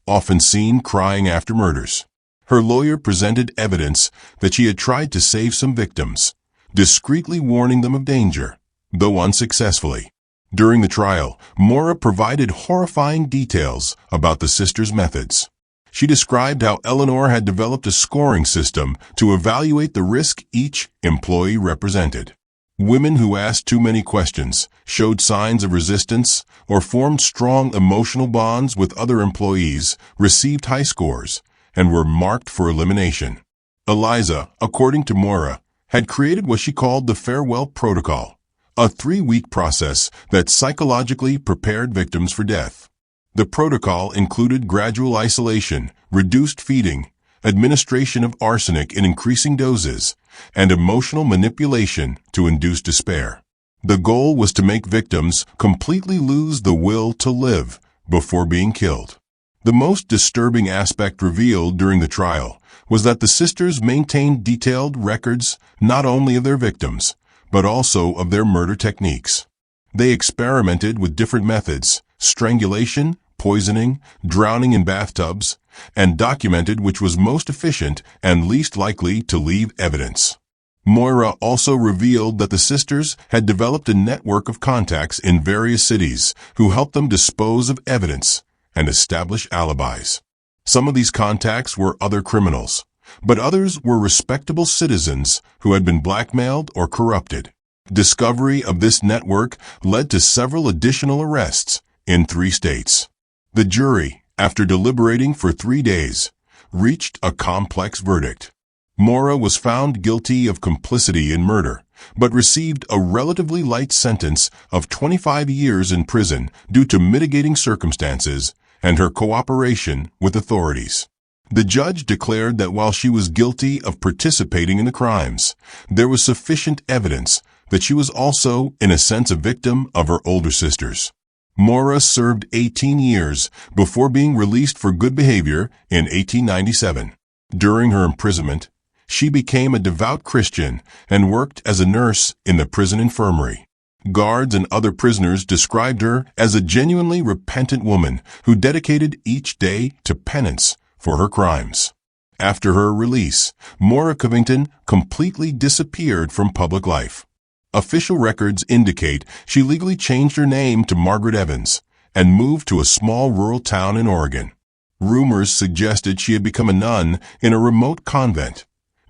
often seen crying after murders. Her lawyer presented evidence that she had tried to save some victims, discreetly warning them of danger, though unsuccessfully. During the trial, Moira provided horrifying details about the sisters' methods. She described how Eleanor had developed a scoring system to evaluate the risk each employee represented. Women who asked too many questions, showed signs of resistance, or formed strong emotional bonds with other employees received high scores and were marked for elimination. Eliza, according to Moira, had created what she called the farewell protocol, a 3-week process that psychologically prepared victims for death. The protocol included gradual isolation, reduced feeding, administration of arsenic in increasing doses, and emotional manipulation to induce despair. The goal was to make victims completely lose the will to live before being killed. The most disturbing aspect revealed during the trial was that the sisters maintained detailed records not only of their victims, but also of their murder techniques. They experimented with different methods, strangulation, poisoning, drowning in bathtubs, and documented which was most efficient and least likely to leave evidence. Moira also revealed that the sisters had developed a network of contacts in various cities who helped them dispose of evidence and establish alibis. Some of these contacts were other criminals, but others were respectable citizens who had been blackmailed or corrupted. Discovery of this network led to several additional arrests in 3 states. The jury, after deliberating for 3 days, reached a complex verdict. Moira was found guilty of complicity in murder, but received a relatively light sentence of 25 years in prison due to mitigating circumstances and her cooperation with authorities. The judge declared that while she was guilty of participating in the crimes, there was sufficient evidence that she was also, in a sense, a victim of her older sisters. Moira served 18 years before being released for good behavior in 1897. During her imprisonment, she became a devout Christian and worked as a nurse in the prison infirmary. Guards and other prisoners described her as a genuinely repentant woman who dedicated each day to penance for her crimes. After her release, Moira Covington completely disappeared from public life. Official records indicate she legally changed her name to Margaret Evans and moved to a small rural town in Oregon. Rumors suggested she had become a nun in a remote convent,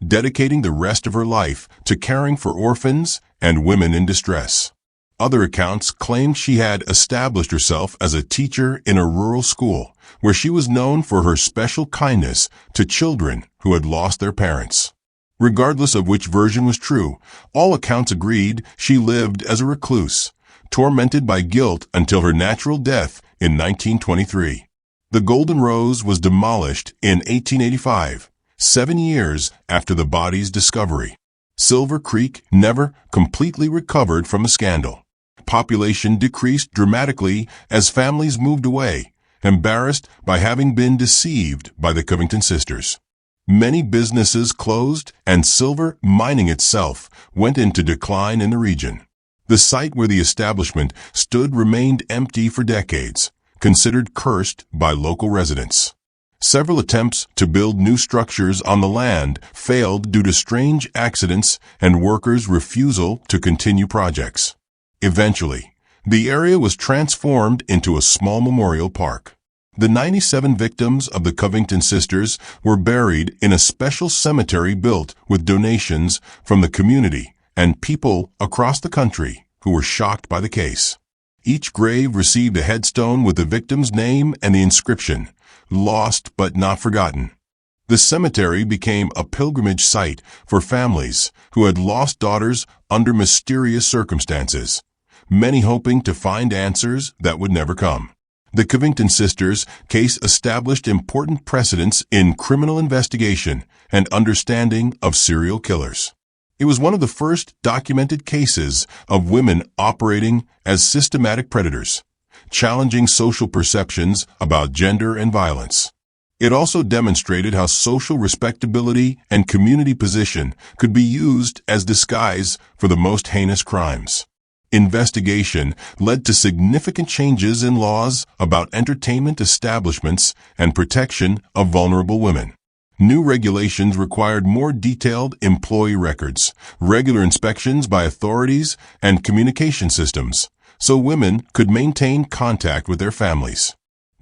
dedicating the rest of her life to caring for orphans and women in distress. Other accounts claimed she had established herself as a teacher in a rural school, where she was known for her special kindness to children who had lost their parents. Regardless of which version was true, all accounts agreed she lived as a recluse, tormented by guilt until her natural death in 1923. The Golden Rose was demolished in 1885, 7 years after the body's discovery. Silver Creek never completely recovered from the scandal. Population decreased dramatically as families moved away, embarrassed by having been deceived by the Covington sisters. Many businesses closed, and silver mining itself went into decline in the region. The site where the establishment stood remained empty for decades, considered cursed by local residents. Several attempts to build new structures on the land failed due to strange accidents and workers' refusal to continue projects. Eventually, the area was transformed into a small memorial park. The 97 victims of the Covington sisters were buried in a special cemetery built with donations from the community and people across the country who were shocked by the case. Each grave received a headstone with the victim's name and the inscription, "Lost but not forgotten." The cemetery became a pilgrimage site for families who had lost daughters under mysterious circumstances, many hoping to find answers that would never come. The Covington sisters' case established important precedents in criminal investigation and understanding of serial killers. It was one of the first documented cases of women operating as systematic predators, challenging social perceptions about gender and violence. It also demonstrated how social respectability and community position could be used as disguise for the most heinous crimes. Investigation led to significant changes in laws about entertainment establishments and protection of vulnerable women. New regulations required more detailed employee records, regular inspections by authorities, and communication systems, so women could maintain contact with their families.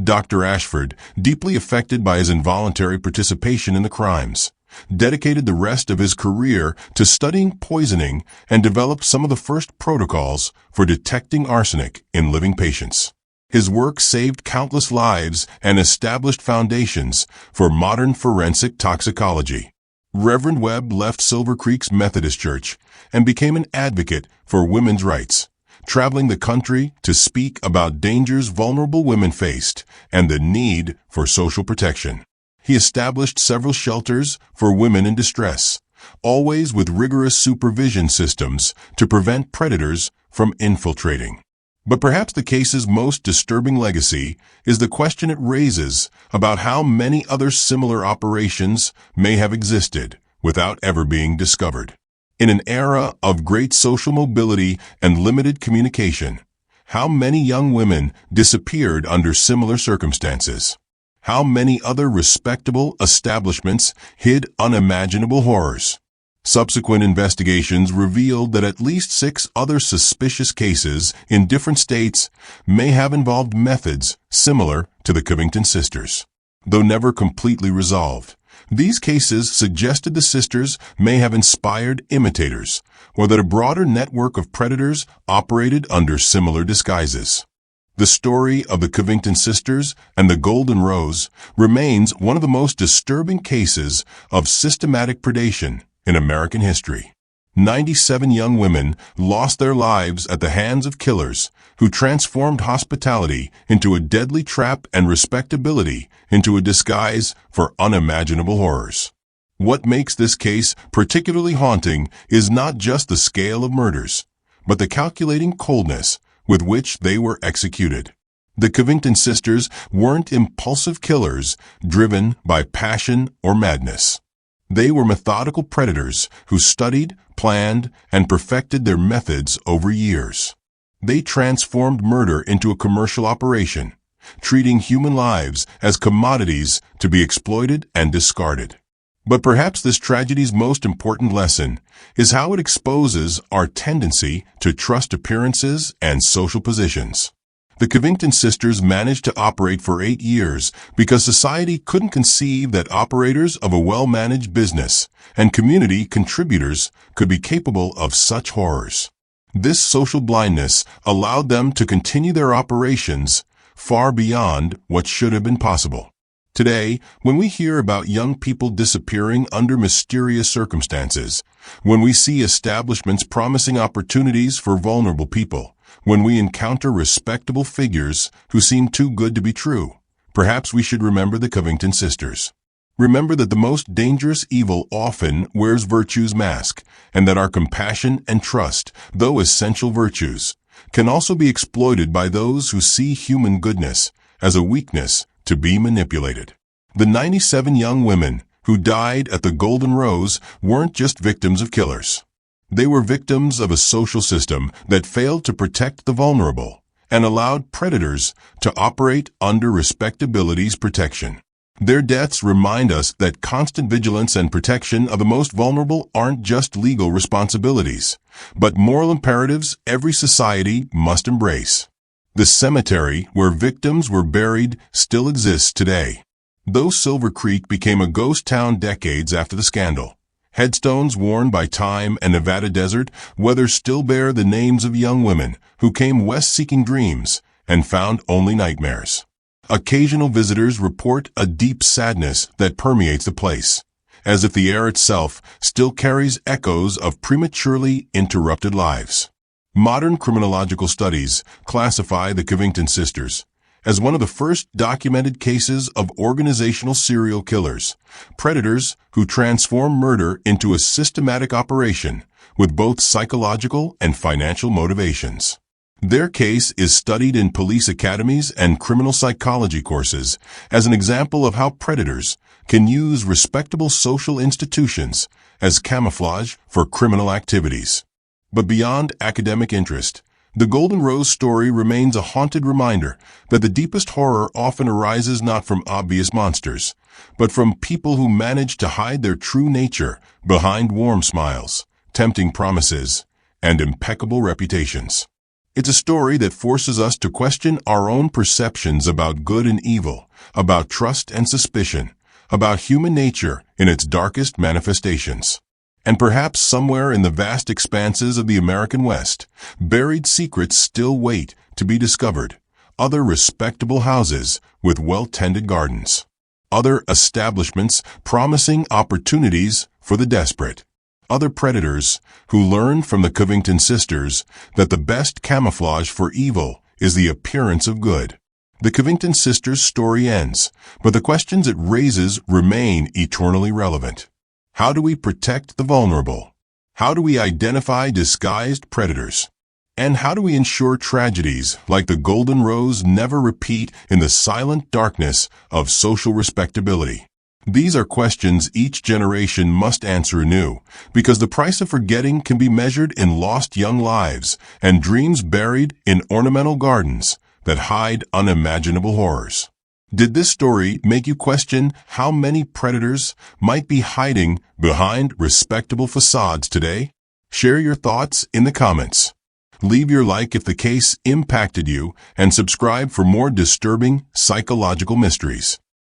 Dr. Ashford, deeply affected by his involuntary participation in the crimes, dedicated the rest of his career to studying poisoning and developed some of the first protocols for detecting arsenic in living patients. His work saved countless lives and established foundations for modern forensic toxicology. Reverend Webb left Silver Creek's Methodist Church and became an advocate for women's rights, traveling the country to speak about dangers vulnerable women faced and the need for social protection. He established several shelters for women in distress, always with rigorous supervision systems to prevent predators from infiltrating. But perhaps the case's most disturbing legacy is the question it raises about how many other similar operations may have existed without ever being discovered. In an era of great social mobility and limited communication, how many young women disappeared under similar circumstances? How many other respectable establishments hid unimaginable horrors? Subsequent investigations revealed that at least 6 other suspicious cases in different states may have involved methods similar to the Covington sisters. Though never completely resolved, these cases suggested the sisters may have inspired imitators, or that a broader network of predators operated under similar disguises. The story of the Covington sisters and the Golden Rose remains one of the most disturbing cases of systematic predation in American history. 97 young women lost their lives at the hands of killers who transformed hospitality into a deadly trap and respectability into a disguise for unimaginable horrors. What makes this case particularly haunting is not just the scale of murders, but the calculating coldness with which they were executed. The Covington sisters weren't impulsive killers driven by passion or madness. They were methodical predators who studied, planned, and perfected their methods over years. They transformed murder into a commercial operation, treating human lives as commodities to be exploited and discarded. But perhaps this tragedy's most important lesson is how it exposes our tendency to trust appearances and social positions. The Covington sisters managed to operate for 8 years because society couldn't conceive that operators of a well-managed business and community contributors could be capable of such horrors. This social blindness allowed them to continue their operations far beyond what should have been possible. Today, when we hear about young people disappearing under mysterious circumstances, when we see establishments promising opportunities for vulnerable people, when we encounter respectable figures who seem too good to be true, perhaps we should remember the Covington sisters. Remember that the most dangerous evil often wears virtue's mask, and that our compassion and trust, though essential virtues, can also be exploited by those who see human goodness as a weakness to be manipulated. The 97 young women who died at the Golden Rose weren't just victims of killers. They were victims of a social system that failed to protect the vulnerable and allowed predators to operate under respectability's protection. Their deaths remind us that constant vigilance and protection of the most vulnerable aren't just legal responsibilities, but moral imperatives every society must embrace. The cemetery where victims were buried still exists today. Though Silver Creek became a ghost town decades after the scandal, headstones worn by time and Nevada desert weather still bear the names of young women who came west seeking dreams and found only nightmares. Occasional visitors report a deep sadness that permeates the place, as if the air itself still carries echoes of prematurely interrupted lives. Modern criminological studies classify the Covington sisters as one of the first documented cases of organizational serial killers, predators who transform murder into a systematic operation with both psychological and financial motivations. Their case is studied in police academies and criminal psychology courses as an example of how predators can use respectable social institutions as camouflage for criminal activities. But beyond academic interest, the Golden Rose story remains a haunted reminder that the deepest horror often arises not from obvious monsters, but from people who manage to hide their true nature behind warm smiles, tempting promises, and impeccable reputations. It's a story that forces us to question our own perceptions about good and evil, about trust and suspicion, about human nature in its darkest manifestations. And perhaps somewhere in the vast expanses of the American West, buried secrets still wait to be discovered. Other respectable houses with well-tended gardens. Other establishments promising opportunities for the desperate. Other predators who learn from the Covington sisters that the best camouflage for evil is the appearance of good. The Covington sisters' story ends, but the questions it raises remain eternally relevant. How do we protect the vulnerable? How do we identify disguised predators? And how do we ensure tragedies like the Golden Rose never repeat in the silent darkness of social respectability? These are questions each generation must answer anew, because the price of forgetting can be measured in lost young lives and dreams buried in ornamental gardens that hide unimaginable horrors. Did this story make you question how many predators might be hiding behind respectable facades today? Share your thoughts in the comments. Leave your like if the case impacted you, and subscribe for more disturbing psychological mysteries.